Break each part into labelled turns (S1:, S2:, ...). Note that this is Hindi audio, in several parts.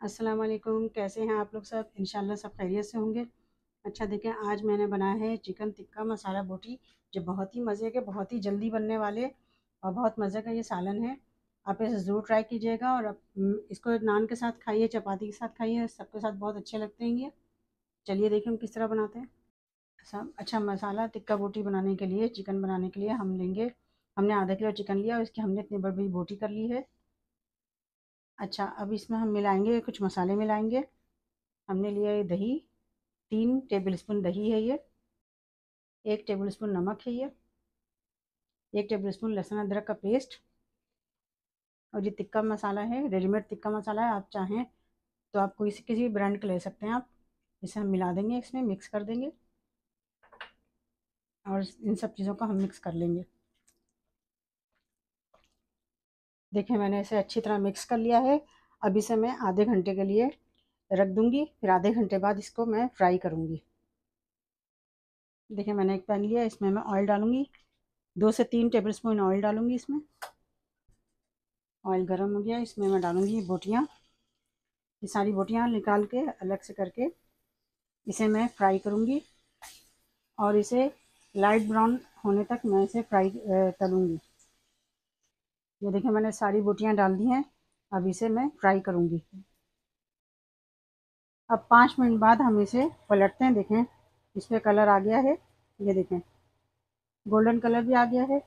S1: अस्सलाम वालेकुम। कैसे हैं आप लोग सब? इंशाल्लाह सब खैरियत से होंगे। अच्छा देखें, आज मैंने बनाया है चिकन टिक्का मसाला बोटी, जो बहुत ही मज़े के, बहुत ही जल्दी बनने वाले और बहुत मज़े का ये सालन है। आप इसे ज़रूर ट्राई कीजिएगा और इसको नान के साथ खाइए, चपाती के साथ खाइए, सबके साथ बहुत अच्छे लगते हैं ये। चलिए देखें हम किस तरह बनाते हैं। सब अच्छा, मसाला टिक्का बोटी बनाने के लिए, चिकन बनाने के लिए हमने आधा किलो चिकन लिया और इसकी हमने इतनी बड़ी बड़ी बोटी कर ली है। अच्छा, अब इसमें हम मिलाएंगे, कुछ मसाले मिलाएंगे। हमने लिया ये दही, 3 टेबलस्पून दही है ये। 1 टेबलस्पून नमक है ये। 1 टेबलस्पून लहसुन अदरक का पेस्ट। और ये टिक्का मसाला है, रेडीमेड टिक्का मसाला है। आप चाहें तो आप कोई किसी भी ब्रांड का ले सकते हैं आप। इसे हम मिला देंगे, इसमें मिक्स कर देंगे और इन सब चीज़ों को हम मिक्स कर लेंगे। देखिए, मैंने इसे अच्छी तरह मिक्स कर लिया है। अब इसे मैं आधे घंटे के लिए रख दूंगी, फिर आधे घंटे बाद इसको मैं फ्राई करूंगी। देखिए, मैंने एक पैन लिया, इसमें मैं ऑयल डालूंगी। 2 से 3 टेबलस्पून ऑयल डालूंगी इसमें। ऑयल गर्म हो गया, इसमें मैं डालूंगी बोटियाँ। ये सारी बोटियाँ निकाल के अलग से करके इसे मैं फ्राई करूँगी और इसे लाइट ब्राउन होने तक मैं इसे तलूँगी। ये देखिए, मैंने सारी बोटियाँ डाल दी हैं। अब इसे मैं फ्राई करूँगी। अब 5 मिनट बाद हम इसे पलटते हैं। देखें, इस पर कलर आ गया है। ये देखें, गोल्डन कलर भी आ गया है।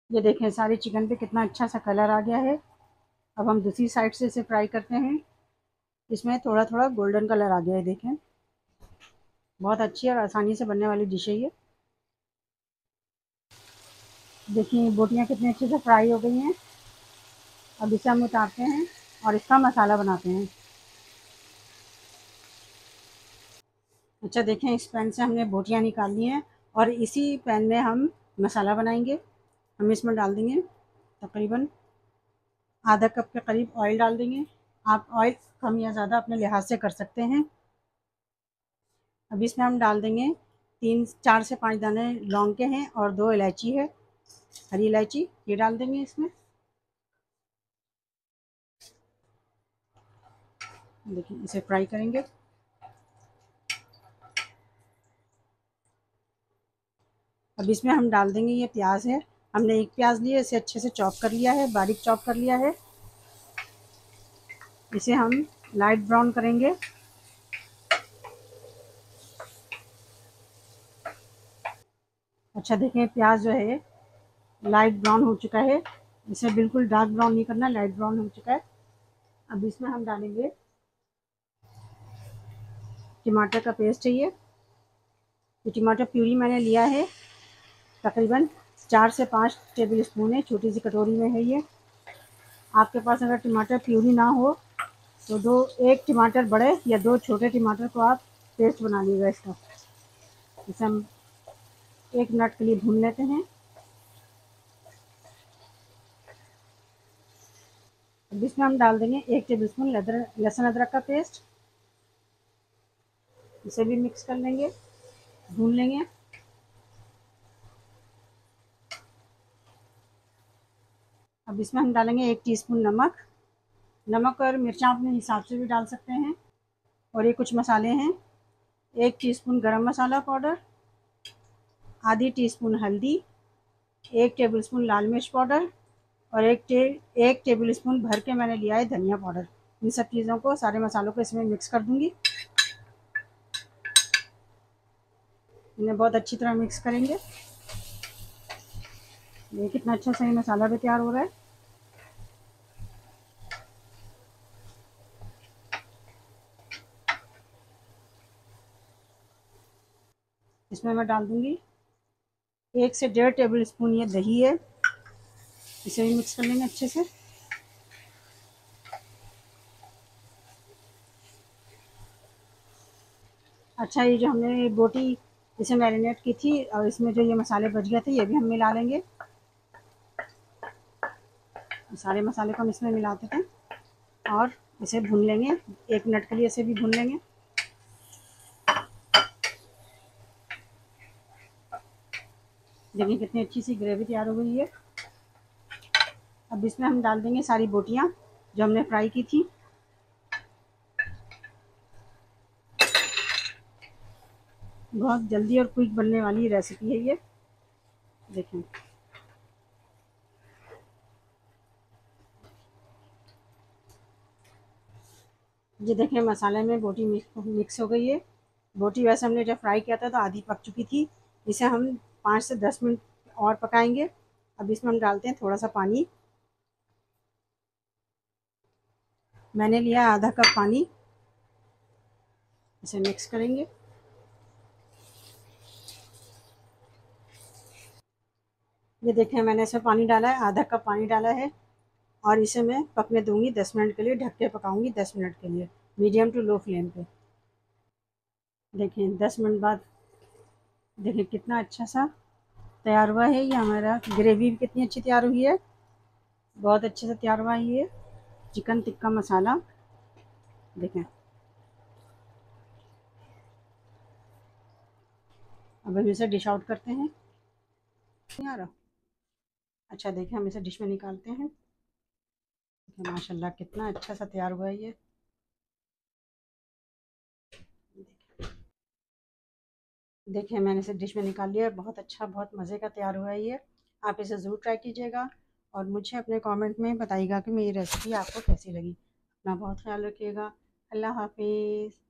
S1: ये देखें, सारी चिकन पे कितना अच्छा सा कलर आ गया है। अब हम दूसरी साइड से इसे फ्राई करते हैं। इसमें थोड़ा थोड़ा गोल्डन कलर आ गया है। देखें, बहुत अच्छी और आसानी से बनने वाली डिश है ये। देखिए, बोटियाँ कितनी अच्छे से फ्राई हो गई हैं। अब इसे हम उतारते हैं और इसका मसाला बनाते हैं। अच्छा देखें, इस पैन से हमने बोटियाँ निकाल ली हैं और इसी पैन में हम मसाला बनाएंगे। हम इसमें डाल देंगे तकरीबन आधा कप के करीब ऑयल डाल देंगे। आप ऑयल कम या ज़्यादा अपने लिहाज से कर सकते हैं। अब इसमें हम डाल देंगे 4 से 5 दाने लौंग के हैं और 2 इलायची है, हरी इलायची, ये डाल देंगे इसमें। देखिए, इसे फ्राई करेंगे। अब इसमें हम डाल देंगे ये प्याज है। हमने एक प्याज लिया, इसे अच्छे से चॉप कर लिया है, बारीक चॉप कर लिया है। इसे हम लाइट ब्राउन करेंगे। अच्छा देखें, प्याज जो है लाइट ब्राउन हो चुका है। इसे बिल्कुल डार्क ब्राउन नहीं करना, लाइट ब्राउन हो चुका है। अब इसमें हम डालेंगे टमाटर का पेस्ट चाहिए। ये टमाटर प्यूरी मैंने लिया है, तकरीबन 4 से 5 टेबल स्पून है, छोटी सी कटोरी में है ये। आपके पास अगर टमाटर प्यूरी ना हो तो एक टमाटर बड़े या 2 छोटे टमाटर को आप पेस्ट बना लीजिएगा इसका। इसे हम 1 मिनट के लिए भून लेते हैं। अब इसमें हम डाल देंगे 1 टेबल स्पून लहसुन अदरक का पेस्ट। इसे भी मिक्स कर लेंगे, भून लेंगे। अब इसमें हम डालेंगे 1 टीस्पून नमक। नमक और मिर्चा अपने हिसाब से भी डाल सकते हैं। और ये कुछ मसाले हैं। 1 टीस्पून गरम मसाला पाउडर, आधी टीस्पून हल्दी, 1 टेबलस्पून लाल मिर्च पाउडर और 1 टेबल स्पून भर के मैंने लिया है धनिया पाउडर। इन सब चीज़ों को, सारे मसालों को इसमें मिक्स कर दूंगी। इन्हें बहुत अच्छी तरह मिक्स करेंगे। ये कितना अच्छा सही मसाला भी तैयार हो रहा है। इसमें मैं डाल दूंगी 1 से 1.5 टेबल स्पून ये दही है। इसे भी मिक्स कर लेंगे अच्छे से। अच्छा, ये जो हमने बोटी इसे मैरिनेट की थी और इसमें जो ये मसाले बच गए थे, ये भी हम मिला लेंगे। सारे मसाले को हम इसमें मिला देते हैं और इसे भून लेंगे। 1 मिनट के लिए इसे भी भून लेंगे। देखिए कितनी अच्छी सी ग्रेवी तैयार हो गई है। अब इसमें हम डाल देंगे सारी बोटियाँ जो हमने फ्राई की थी। बहुत जल्दी और क्विक बनने वाली रेसिपी है ये। देखें ये देखें मसाले में बोटी मिक्स हो गई है। बोटी वैसे हमने जब फ्राई किया था तो आधी पक चुकी थी। इसे हम 5 से 10 मिनट और पकाएंगे। अब इसमें हम डालते हैं थोड़ा सा पानी। मैंने लिया आधा कप पानी। इसे मिक्स करेंगे। ये देखें मैंने इसमें पानी डाला है, आधा कप पानी डाला है। और इसे मैं पकने दूंगी 10 मिनट के लिए, ढक के पकाऊंगी 10 मिनट के लिए, मीडियम टू लो फ्लेम पे। देखें 10 मिनट बाद देखें कितना अच्छा सा तैयार हुआ है ये हमारा। ग्रेवी भी कितनी अच्छी तैयार हुई है, बहुत अच्छे से तैयार हुआ है ये चिकन टिक्का मसाला। देखें अब हम इसे डिश आउट करते हैं। नहीं आ रहा? अच्छा देखें हम इसे डिश में निकालते हैं। माशाल्लाह कितना अच्छा सा तैयार हुआ है ये। देखिए मैंने इसे डिश में निकाल लिया है। बहुत अच्छा, बहुत मज़े का तैयार हुआ है ये। आप इसे ज़रूर ट्राई कीजिएगा और मुझे अपने कमेंट में बताइएगा कि मेरी रेसिपी आपको कैसी लगी। अपना बहुत ख्याल रखिएगा। अल्लाह हाफिज़।